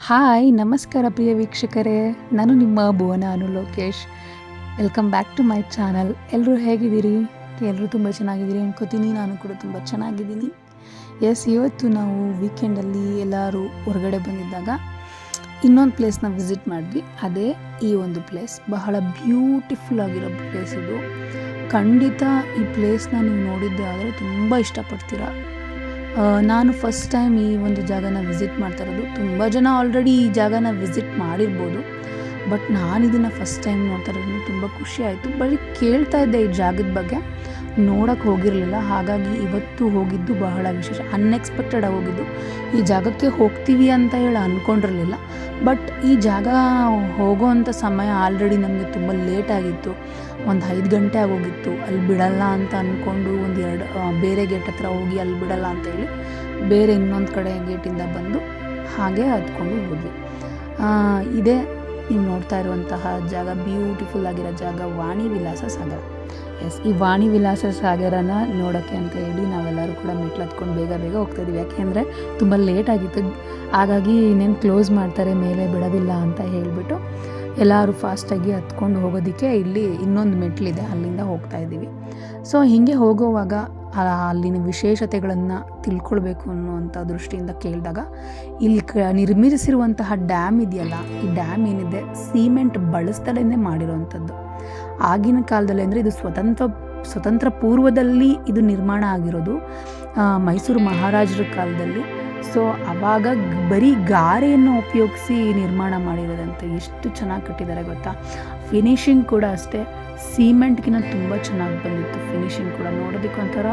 Hi ನಮಸ್ಕಾರ ಪ್ರಿಯ ವೀಕ್ಷಕರೇ, ನಾನು ನಿಮ್ಮ Bhuvana Lokesh. Welcome back to my channel. ಎಲ್ಲರೂ ಹೇಗಿದ್ದೀರಿ? ಎಲ್ಲರೂ ತುಂಬ ಚೆನ್ನಾಗಿದ್ದೀರಿ ಅನ್ಕೋತೀನಿ. ನಾನು ಕೂಡ ತುಂಬ ಚೆನ್ನಾಗಿದ್ದೀನಿ. ಇವತ್ತು ನಾವು ವೀಕೆಂಡಲ್ಲಿ ಎಲ್ಲರೂ ಹೊರಗಡೆ ಬಂದಿದ್ದಾಗ ಇನ್ನೊಂದು ಪ್ಲೇಸ್ನ ವಿಸಿಟ್ ಮಾಡಿದ್ವಿ. ಅದೇ ಈ ಒಂದು ಪ್ಲೇಸ್. ಬಹಳ ಬ್ಯೂಟಿಫುಲ್ ಆಗಿರೋ ಪ್ಲೇಸ್ ಇದು. ಖಂಡಿತ ಈ ಪ್ಲೇಸ್ನ ನೀವು ನೋಡಿದ್ದೆ ಆದರೆ ತುಂಬ ಇಷ್ಟಪಡ್ತೀರಾ. ನಾನು ಫಸ್ಟ್ ಟೈಮ್ ಈ ಒಂದು ಜಾಗನ ವಿಸಿಟ್ ಮಾಡ್ತಾ ಇರೋದು. ತುಂಬ ಜನ ಆಲ್ರೆಡಿ ಈ ಜಾಗನ ವಿಸಿಟ್ ಮಾಡಿರ್ಬೋದು, ಬಟ್ ನಾನು ಇದನ್ನು ಫಸ್ಟ್ ಟೈಮ್ ನೋಡ್ತಾ ಇರೋದು. ತುಂಬ ಖುಷಿ ಆಯಿತು. ಬರೀ ಕೇಳ್ತಾ ಇದ್ದೆ ಈ ಜಾಗದ ಬಗ್ಗೆ, ನೋಡೋಕ್ಕೆ ಹೋಗಿರಲಿಲ್ಲ. ಹಾಗಾಗಿ ಇವತ್ತು ಹೋಗಿದ್ದು ಬಹಳ ವಿಶೇಷ. ಅನ್ಎಕ್ಸ್ಪೆಕ್ಟೆಡಾಗಿ ಹೋಗಿದ್ದು. ಈ ಜಾಗಕ್ಕೆ ಹೋಗ್ತೀವಿ ಅಂತ ಹೇಳಿ ಅಂದ್ಕೊಂಡಿರಲಿಲ್ಲ. ಬಟ್ ಈ ಜಾಗ ಹೋಗೋವಂಥ ಸಮಯ ಆಲ್ರೆಡಿ ನಮಗೆ ತುಂಬ ಲೇಟ್ ಆಗಿತ್ತು. ಒಂದು 5 ಗಂಟೆ ಆಗೋಗಿತ್ತು. ಅಲ್ಲಿ ಬಿಡಲ್ಲ ಅಂತ ಅಂದ್ಕೊಂಡು ಬೇರೆ ಗೇಟ್ ಹತ್ರ ಹೋಗಿ ಅಲ್ಲಿ ಬಿಡಲ್ಲ ಅಂತ ಹೇಳಿ ಬೇರೆ ಇನ್ನೊಂದು ಕಡೆ ಗೇಟಿಂದ ಬಂದು ಹಾಗೆ ಹತ್ಕೊಂಡು ಹೋದ್ವಿ. ಇದೇ ನೀವು ನೋಡ್ತಾ ಇರುವಂತಹ ಜಾಗ, ಬ್ಯೂಟಿಫುಲ್ ಆಗಿರೋ ಜಾಗ, ವಾಣಿ ವಿಲಾಸ ಸಾಗರ. ಈ ವಾಣಿ ವಿಲಾಸ ಸಾಗರನ ನೋಡೋಕ್ಕೆ ಅಂತ ಹೇಳಿ ನಾವೆಲ್ಲರೂ ಕೂಡ ಮೆಟ್ಲು ಹತ್ಕೊಂಡು ಬೇಗ ಹೋಗ್ತಾಯಿದ್ವಿ. ಯಾಕೆಂದರೆ ತುಂಬ ಲೇಟ್ ಆಗಿತ್ತು. ಹಾಗಾಗಿ ಇನ್ನೇನು ಕ್ಲೋಸ್ ಮಾಡ್ತಾರೆ, ಮೇಲೆ ಬಿಡೋದಿಲ್ಲ ಅಂತ ಹೇಳಿಬಿಟ್ಟು ಎಲ್ಲರೂ ಫಾಸ್ಟಾಗಿ ಹತ್ಕೊಂಡು ಹೋಗೋದಕ್ಕೆ ಇಲ್ಲಿ ಇನ್ನೊಂದು ಮೆಟ್ಲಿದೆ, ಅಲ್ಲಿಂದ ಹೋಗ್ತಾ ಇದ್ದೀವಿ. ಸೊ ಹೀಗೆ ಹೋಗುವಾಗ ಅಲ್ಲಿನ ವಿಶೇಷತೆಗಳನ್ನು ತಿಳ್ಕೊಳ್ಬೇಕು ಅನ್ನುವಂಥ ದೃಷ್ಟಿಯಿಂದ ಕೇಳಿದಾಗ ಇಲ್ಲಿ ನಿರ್ಮಿಸಿರುವಂತಹ ಡ್ಯಾಮ್ ಇದೆಯಲ್ಲ, ಈ ಡ್ಯಾಮ್ ಏನಿದೆ ಸಿಮೆಂಟ್ ಬಳಸ್ದಲೇ ಮಾಡಿರೋವಂಥದ್ದು. ಆಗಿನ ಕಾಲದಲ್ಲಿ ಅಂದರೆ ಇದು ಸ್ವತಂತ್ರ ಪೂರ್ವದಲ್ಲಿ ಇದು ನಿರ್ಮಾಣ ಆಗಿರೋದು, ಮೈಸೂರು ಮಹಾರಾಜರ ಕಾಲದಲ್ಲಿ. ಸೊ ಆವಾಗ ಬರೀ ಗಾರೆಯನ್ನು ಉಪಯೋಗಿಸಿ ನಿರ್ಮಾಣ ಮಾಡಿರೋದಂತೆ. ಎಷ್ಟು ಚೆನ್ನಾಗಿ ಕಟ್ಟಿದ್ದಾರೆ ಗೊತ್ತಾ. ಫಿನಿಶಿಂಗ್ ಕೂಡ ಅಷ್ಟೇ, ಸಿಮೆಂಟ್ಗಿನ ತುಂಬ ಚೆನ್ನಾಗಿ ಬಂದಿತ್ತು. ಫಿನಿಶಿಂಗ್ ಕೂಡ ನೋಡೋದಕ್ಕೆ ಒಂಥರ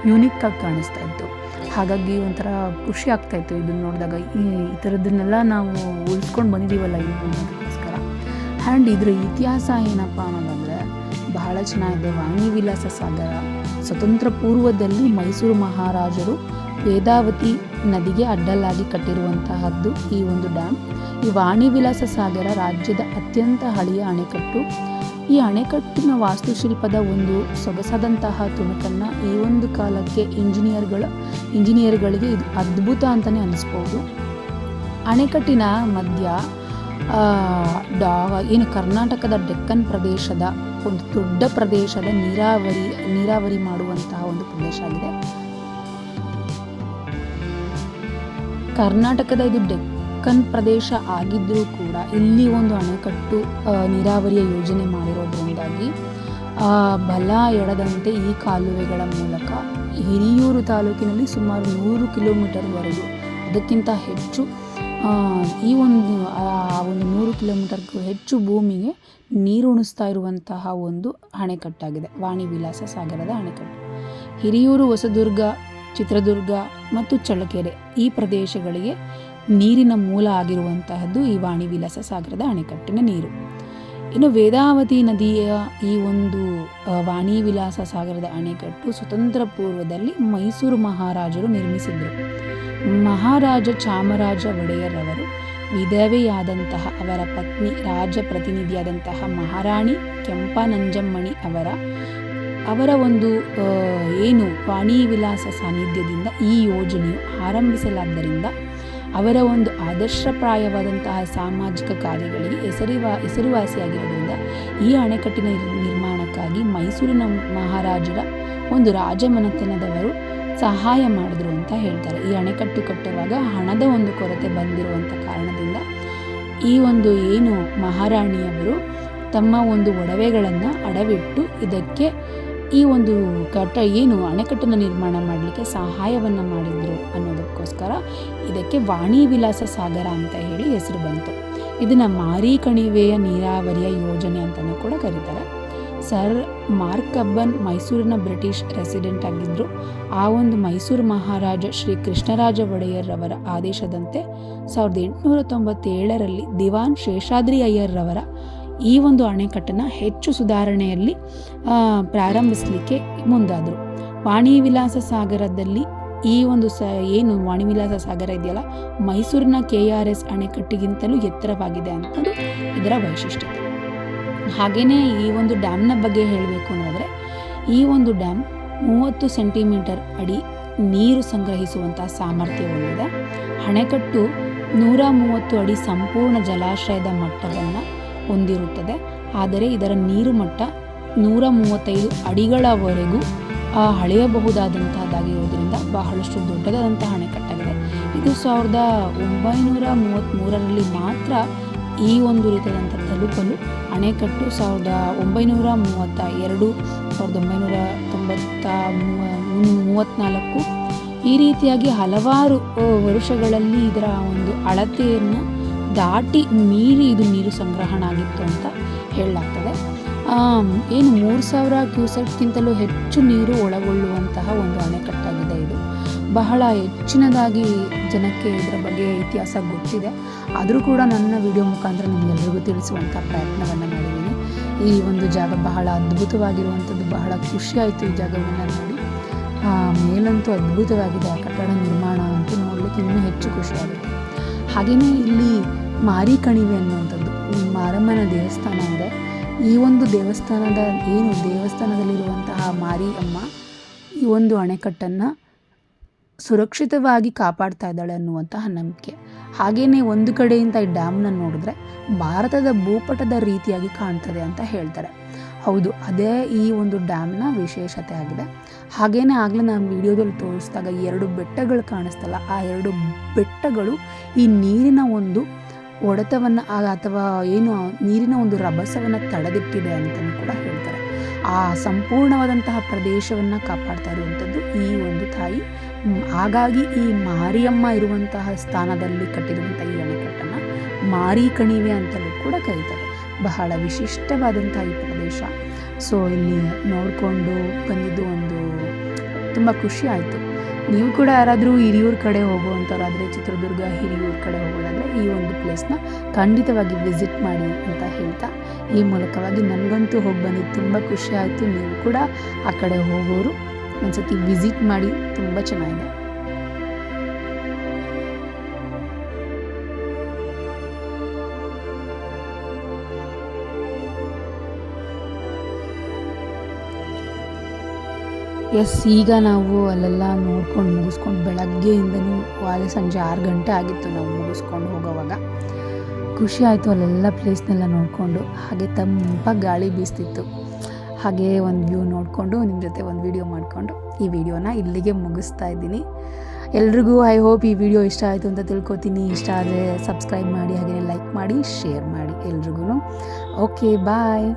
ಯೂನಿಕ್ಕಾಗಿ ಕಾಣಿಸ್ತಾ ಇತ್ತು. ಹಾಗಾಗಿ ಒಂಥರ ಖುಷಿ ಆಗ್ತಾಯಿತ್ತು ಇದನ್ನು ನೋಡಿದಾಗ. ಈ ಥರದನ್ನೆಲ್ಲ ನಾವು ಉಳಿಸ್ಕೊಂಡು ಬಂದಿದ್ದೀವಲ್ಲ ಅನ್ನೋದಕ್ಕೋಸ್ಕರ. ಆ್ಯಂಡ್ ಇದರ ಇತಿಹಾಸ ಏನಪ್ಪ ಅನ್ನೋದಂದರೆ ಬಹಳ ಚೆನ್ನಾಗಿದೆ. ವಾಣಿ ವಿಲಾಸ ಸಾಗರ ಸ್ವತಂತ್ರ ಪೂರ್ವದಲ್ಲಿ ಮೈಸೂರು ಮಹಾರಾಜರು ವೇದಾವತಿ ನದಿಗೆ ಅಡ್ಡಲಾಗಿ ಕಟ್ಟಿರುವಂತಹದ್ದು ಈ ಒಂದು ಡ್ಯಾಮ್. ಈ ವಾಣಿ ವಿಲಾಸ ಸಾಗರ ರಾಜ್ಯದ ಅತ್ಯಂತ ಹಳೆಯ ಅಣೆಕಟ್ಟು. ಈ ಅಣೆಕಟ್ಟಿನ ವಾಸ್ತುಶಿಲ್ಪದ ಒಂದು ಸೊಗಸಾದಂತಹ ತುಣುಕನ್ನು ಈ ಒಂದು ಕಾಲಕ್ಕೆ ಇಂಜಿನಿಯರ್ಗಳಿಗೆ ಇದು ಅದ್ಭುತ ಅಂತಲೇ ಅನಿಸ್ಬೋದು. ಅಣೆಕಟ್ಟಿನ ಮಧ್ಯ ಏನು ಕರ್ನಾಟಕದ ಡೆಕ್ಕನ್ ಪ್ರದೇಶದ ಒಂದು ದೊಡ್ಡ ಪ್ರದೇಶದ ನೀರಾವರಿ ಮಾಡುವಂತಹ ಒಂದು ಪ್ರದೇಶ ಆಗಿದೆ. ಕರ್ನಾಟಕದ ಇದು ಡೆಕ್ಕನ್ ಪ್ರದೇಶ ಆಗಿದ್ದರೂ ಕೂಡ ಇಲ್ಲಿ ಒಂದು ಅಣೆಕಟ್ಟು ನೀರಾವರಿಯ ಯೋಜನೆ ಮಾಡಿರೋದ್ರಿಂದಾಗಿ ಬಲ ಎಡದಂತೆ ಈ ಕಾಲುವೆಗಳ ಮೂಲಕ ಹಿರಿಯೂರು ತಾಲೂಕಿನಲ್ಲಿ ಸುಮಾರು 100 ಕಿಲೋಮೀಟರ್ವರೆಗೂ, ಅದಕ್ಕಿಂತ ಹೆಚ್ಚು, ಈ ಒಂದು 100 ಕಿಲೋಮೀಟರ್ಗೂ ಹೆಚ್ಚು ಭೂಮಿಗೆ ನೀರುಣಿಸ್ತಾ ಇರುವಂತಹ ಒಂದು ಅಣೆಕಟ್ಟಾಗಿದೆ ವಾಣಿ ವಿಲಾಸ ಸಾಗರದ ಅಣೆಕಟ್ಟು. ಹಿರಿಯೂರು, ಹೊಸದುರ್ಗ, ಚಿತ್ರದುರ್ಗ ಮತ್ತು ಚಳ್ಳಕೆರೆ ಈ ಪ್ರದೇಶಗಳಿಗೆ ನೀರಿನ ಮೂಲ ಆಗಿರುವಂತಹದ್ದು ಈ ವಾಣಿ ವಿಲಾಸ ಸಾಗರದ ಅಣೆಕಟ್ಟಿನ ನೀರು. ಇನ್ನು ವೇದಾವತಿ ನದಿಯ ಈ ಒಂದು ವಾಣಿ ವಿಲಾಸ ಸಾಗರದ ಅಣೆಕಟ್ಟು ಸ್ವತಂತ್ರ ಪೂರ್ವದಲ್ಲಿ ಮೈಸೂರು ಮಹಾರಾಜರು ನಿರ್ಮಿಸಿದರು. ಮಹಾರಾಜ ಚಾಮರಾಜ ಒಡೆಯರ್ ಅವರು ವಿಧವೆಯಾದಂತಹ ಅವರ ಪತ್ನಿ ರಾಜಪ್ರತಿನಿಧಿಯಾದಂತಹ ಮಹಾರಾಣಿ ಕೆಂಪನಂಜಮ್ಮಣಿ ಅವರ ಒಂದು ಏನು ವಾಣಿ ವಿಲಾಸ ಸಾನ್ನಿಧ್ಯದಿಂದ ಈ ಯೋಜನೆಯು ಆರಂಭಿಸಲಾದ್ದರಿಂದ ಅವರ ಒಂದು ಆದರ್ಶಪ್ರಾಯವಾದಂತಹ ಸಾಮಾಜಿಕ ಕಾರ್ಯಗಳಿಗೆ ಹೆಸರುವಾಸಿಯಾಗಿರೋದ್ರಿಂದ ಈ ಅಣೆಕಟ್ಟಿನ ನಿರ್ಮಾಣಕ್ಕಾಗಿ ಮೈಸೂರಿನ ಮಹಾರಾಜರ ಒಂದು ರಾಜಮನೆತನದವರು ಸಹಾಯ ಮಾಡಿದ್ರು ಅಂತ ಹೇಳ್ತಾರೆ. ಈ ಅಣೆಕಟ್ಟು ಕಟ್ಟುವಾಗ ಹಣದ ಒಂದು ಕೊರತೆ ಬಂದಿರುವಂಥ ಕಾರಣದಿಂದ ಈ ಒಂದು ಏನು ಮಹಾರಾಣಿಯವರು ತಮ್ಮ ಒಂದು ಒಡವೆಗಳನ್ನು ಅಡವಿಟ್ಟು ಇದಕ್ಕೆ ಈ ಒಂದು ಅಣೆಕಟ್ಟನ್ನು ನಿರ್ಮಾಣ ಮಾಡಲಿಕ್ಕೆ ಸಹಾಯವನ್ನು ಮಾಡಿದರು ಅನ್ನೋದಕ್ಕೋಸ್ಕರ ಇದಕ್ಕೆ ವಾಣಿ ವಿಲಾಸ ಸಾಗರ ಅಂತ ಹೇಳಿ ಹೆಸರು ಬಂತು. ಇದನ್ನು ಮಾರಿ ಕಣಿವೆಯ ನೀರಾವರಿಯ ಯೋಜನೆ ಅಂತಲೂ ಕೂಡ ಕರೀತಾರೆ. ಸರ್ ಮಾರ್ಕಬ್ಬನ್ ಮೈಸೂರಿನ ಬ್ರಿಟಿಷ್ ರೆಸಿಡೆಂಟ್ ಆಗಿದ್ದರು. ಆ ಒಂದು ಮೈಸೂರು ಮಹಾರಾಜ ಶ್ರೀ ಕೃಷ್ಣರಾಜ ಒಡೆಯರ್ ಅವರ ಆದೇಶದಂತೆ 1897ರಲ್ಲಿ ದಿವಾನ್ ಶೇಷಾದ್ರಿ ಅಯ್ಯರ್ರವರ ಈ ಒಂದು ಅಣೆಕಟ್ಟನ್ನು ಹೆಚ್ಚು ಸುಧಾರಣೆಯಲ್ಲಿ ಪ್ರಾರಂಭಿಸಲಿಕ್ಕೆ ಮುಂದಾದರು. ವಾಣಿ ವಿಲಾಸ ಸಾಗರದಲ್ಲಿ ಈ ಒಂದು ಏನು ವಾಣಿ ವಿಲಾಸ ಸಾಗರ ಇದೆಯಲ್ಲ, ಮೈಸೂರಿನ KRS ಅಣೆಕಟ್ಟಿಗಿಂತಲೂ ಎತ್ತರವಾಗಿದೆ ಅನ್ನೋದು ಇದರ ವೈಶಿಷ್ಟ್ಯತೆ. ಹಾಗೆಯೇ ಈ ಒಂದು ಡ್ಯಾಮ್ನ ಬಗ್ಗೆ ಹೇಳಬೇಕು ಅನ್ನೋದ್ರೆ ಈ ಒಂದು ಡ್ಯಾಮ್ 30 ಸೆಂಟಿಮೀಟರ್ ಅಡಿ ನೀರು ಸಂಗ್ರಹಿಸುವಂಥ ಸಾಮರ್ಥ್ಯ ಹೊಂದಿದೆ. ಅಣೆಕಟ್ಟು 130 ಅಡಿ ಸಂಪೂರ್ಣ ಜಲಾಶಯದ ಮಟ್ಟವನ್ನು ಹೊಂದಿರುತ್ತದೆ. ಆದರೆ ಇದರ ನೀರು ಮಟ್ಟ 135 ಅಡಿಗಳವರೆಗೂ ಅಳೆಯಬಹುದಾದಂತಹದ್ದಾಗಿರುವುದರಿಂದ ಬಹಳಷ್ಟು ದೊಡ್ಡದಾದಂತಹ ಅಣೆಕಟ್ಟಾಗಿದೆ. ಇದು 1933ರಲ್ಲಿ ಮಾತ್ರ ಈ ಒಂದು ರೀತಿಯಾದಂಥ ತಲುಪಲು ಅಣೆಕಟ್ಟು 1932, 1934 ಈ ರೀತಿಯಾಗಿ ಹಲವಾರು ವರ್ಷಗಳಲ್ಲಿ ಇದರ ಒಂದು ಅಳತೆಯನ್ನು ದಾಟಿ ಮೀರಿ ಇದು ನೀರು ಸಂಗ್ರಹಣ ಆಗಿತ್ತು ಅಂತ ಹೇಳಲಾಗ್ತದೆ. ಏನು 3000 ಕ್ಯೂಸೆಕ್ಗಿಂತಲೂ ಹೆಚ್ಚು ನೀರು ಒಳಗೊಳ್ಳುವಂತಹ ಒಂದು ಅಣೆಕಟ್ಟಾಗಿದೆ ಇದು. ಬಹಳ ಹೆಚ್ಚಿನದಾಗಿ ಜನಕ್ಕೆ ಇದರ ಬಗ್ಗೆ ಇತಿಹಾಸ ಗೊತ್ತಿದೆ. ಆದರೂ ಕೂಡ ನನ್ನ ವಿಡಿಯೋ ಮುಖಾಂತರ ನಿಮಗೆಲ್ಲರಿಗೂ ತಿಳಿಸುವಂಥ ಪ್ರಯತ್ನವನ್ನು ಮಾಡಿದ್ದೀನಿ. ಈ ಒಂದು ಜಾಗ ಬಹಳ ಅದ್ಭುತವಾಗಿರುವಂಥದ್ದು. ಬಹಳ ಖುಷಿಯಾಯಿತು ಈ ಜಾಗವನ್ನು ನೋಡಿ. ಮೇಲಂತೂ ಅದ್ಭುತವಾಗಿದೆ. ಆ ಕಟ್ಟಡ ನಿರ್ಮಾಣ ಅಂತೂ ನೋಡಲಿಕ್ಕೆ ಇನ್ನೂ ಹೆಚ್ಚು ಖುಷಿಯಾಗುತ್ತೆ. ಹಾಗೆಯೇ ಇಲ್ಲಿ ಮಾರಿ ಕಣಿವೆ ಅನ್ನುವಂಥದ್ದು ಮಾರಮ್ಮನ ದೇವಸ್ಥಾನ ಇದೆ. ಈ ಒಂದು ದೇವಸ್ಥಾನದಲ್ಲಿರುವಂತಹ ಮಾರಿ ಅಮ್ಮ ಈ ಒಂದು ಅಣೆಕಟ್ಟನ್ನು ಸುರಕ್ಷಿತವಾಗಿ ಕಾಪಾಡ್ತಾ ಇದ್ದಾಳೆ ಅನ್ನುವಂತಹ ನಂಬಿಕೆ. ಹಾಗೆಯೇ ಒಂದು ಕಡೆಯಿಂದ ಈ ಡ್ಯಾಮ್ನ ನೋಡಿದ್ರೆ ಭಾರತದ ಭೂಪಟದ ರೀತಿಯಾಗಿ ಕಾಣ್ತದೆ ಅಂತ ಹೇಳ್ತಾರೆ. ಹೌದು, ಅದೇ ಈ ಒಂದು ಡ್ಯಾಮ್ನ ವಿಶೇಷತೆ ಆಗಿದೆ. ಹಾಗೆಯೇ ಆಗಲೇ ನಾನು ವಿಡಿಯೋದಲ್ಲಿ ತೋರಿಸಿದಾಗ 2 ಬೆಟ್ಟಗಳು ಕಾಣಿಸ್ತಲ್ಲ, ಆ 2 ಬೆಟ್ಟಗಳು ಈ ನೀರಿನ ಒಂದು ಹೊಡೆತವನ್ನು ಅಥವಾ ಏನು ನೀರಿನ ಒಂದು ರಭಸವನ್ನು ತಡೆದಿಟ್ಟಿದೆ ಅಂತಲೂ ಕೂಡ ಹೇಳ್ತಾರೆ. ಆ ಸಂಪೂರ್ಣವಾದಂತಹ ಪ್ರದೇಶವನ್ನು ಕಾಪಾಡ್ತಾ ಇರುವಂಥದ್ದು ಈ ಒಂದು ತಾಯಿ. ಹಾಗಾಗಿ ಈ ಮಾರಿಯಮ್ಮ ಇರುವಂತಹ ಸ್ಥಾನದಲ್ಲಿ ಕಟ್ಟಿರುವಂಥ ಈ ಅಣೆಕಟ್ಟನ್ನು ಮಾರಿ ಕಣಿವೆ ಅಂತಲೂ ಕೂಡ ಕರೀತಾರೆ. ಬಹಳ ವಿಶಿಷ್ಟವಾದಂಥ ಈ ಪ್ರದೇಶ. ಸೊ ಇಲ್ಲಿ ನೋಡಿಕೊಂಡು ಬಂದಿದ್ದು ಒಂದು ತುಂಬ ಖುಷಿ ಆಯಿತು. ನೀವು ಕೂಡ ಯಾರಾದರೂ ಹಿರಿಯೂರು ಕಡೆ ಹೋಗುವಂಥವ್ರಾದರೆ, ಚಿತ್ರದುರ್ಗ ಹಿರಿಯೂರು ಕಡೆ ಹೋಗೋದಾದರೆ ಈ ಒಂದು ಪ್ಲೇಸ್ನ ಖಂಡಿತವಾಗಿ ವಿಸಿಟ್ ಮಾಡಿ ಅಂತ ಹೇಳ್ತಾ, ಈ ಮೂಲಕವಾಗಿ ನನಗಂತೂ ಹೋಗಿ ಬಂದಿದ್ದು ತುಂಬ ಖುಷಿ ಆಯಿತು. ನೀವು ಕೂಡ ಆ ಕಡೆ ಹೋಗೋರು ಒಂದ್ಸತಿ ವಿಸಿಟ್ ಮಾಡಿ, ತುಂಬ ಚೆನ್ನಾಗಿದೆ. ಈಗ ನಾವು ಅಲ್ಲೆಲ್ಲ ನೋಡ್ಕೊಂಡು ಮುಗಿಸ್ಕೊಂಡು ಬೆಳಗ್ಗೆಯಿಂದನೂ ಸಂಜೆ 6 ಗಂಟೆ ಆಗಿತ್ತು ನಾವು ಮುಗಿಸ್ಕೊಂಡು ಹೋಗೋವಾಗ. ಖುಷಿ ಆಯಿತು ಅಲ್ಲೆಲ್ಲ ಪ್ಲೇಸ್ನೆಲ್ಲ ನೋಡಿಕೊಂಡು. ಹಾಗೆ ತಂಪಾಗಿ ಗಾಳಿ ಬೀಸ್ತಿತ್ತು. ಹಾಗೆ ಒಂದು ವ್ಯೂ ನೋಡಿಕೊಂಡು ನಿಮ್ಮ ಜೊತೆ ಒಂದು ವಿಡಿಯೋ ಮಾಡಿಕೊಂಡು ಈ ವಿಡಿಯೋನ ಇಲ್ಲಿಗೆ ಮುಗಿಸ್ತಾ ಇದ್ದೀನಿ. ಎಲ್ರಿಗೂ ಐ ಹೋಪ್ ಈ ವಿಡಿಯೋ ಇಷ್ಟ ಆಯಿತು ಅಂತ ತಿಳ್ಕೊತೀನಿ. ಇಷ್ಟ ಆದರೆ ಸಬ್ಸ್ಕ್ರೈಬ್ ಮಾಡಿ, ಹಾಗೆಯೇ ಲೈಕ್ ಮಾಡಿ, ಶೇರ್ ಮಾಡಿ ಎಲ್ರಿಗೂ. ಓಕೆ, ಬಾಯ್.